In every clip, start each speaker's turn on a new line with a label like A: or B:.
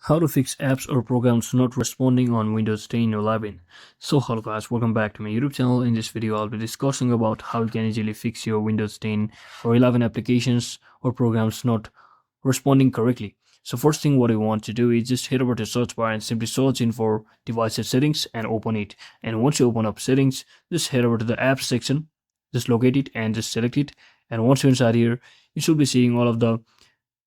A: How to fix apps or programs not responding on Windows 10 or 11. So hello guys, welcome back to my YouTube channel. In this video I'll be discussing about how you can easily fix your Windows 10 or 11 applications or programs not responding correctly. So first thing what you want to do is just head over to search bar and simply search in for devices settings and open it. And once you open up settings, just head over to the apps section, just locate it and just select it. And once you're inside here, you should be seeing all of the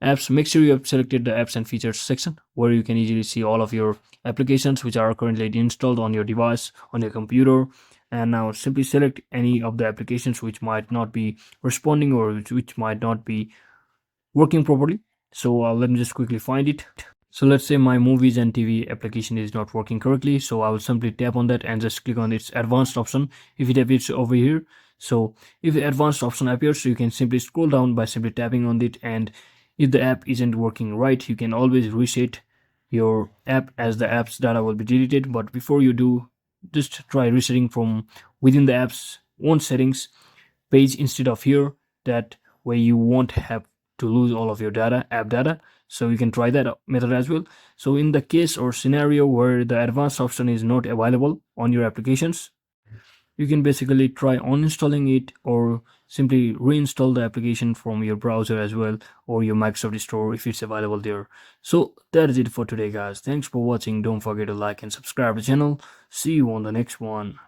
A: apps. Make sure you have selected the apps and features section where you can easily see all of your applications which are currently installed on your device, on your computer. And now simply select any of the applications which might not be responding or which might not be working properly. So let me just quickly find it. So let's say my movies and TV application is not working correctly, so I will simply tap on that and just click on its advanced option if it appears over here. So if the advanced option appears, you can simply scroll down by simply tapping on it, and if the app isn't working right, you can always reset your app as the app's data will be deleted. But before you do, just try resetting from within the app's own settings page instead of here. That way you won't have to lose all of your data, app data. So you can try that method as well. So in the case or scenario where the advanced option is not available on your applications, you can basically try uninstalling it or simply reinstall the application from your browser as well, or your Microsoft Store if it's available there. So that is it for today guys. Thanks for watching. Don't forget to like and subscribe to the channel. See you on the next one.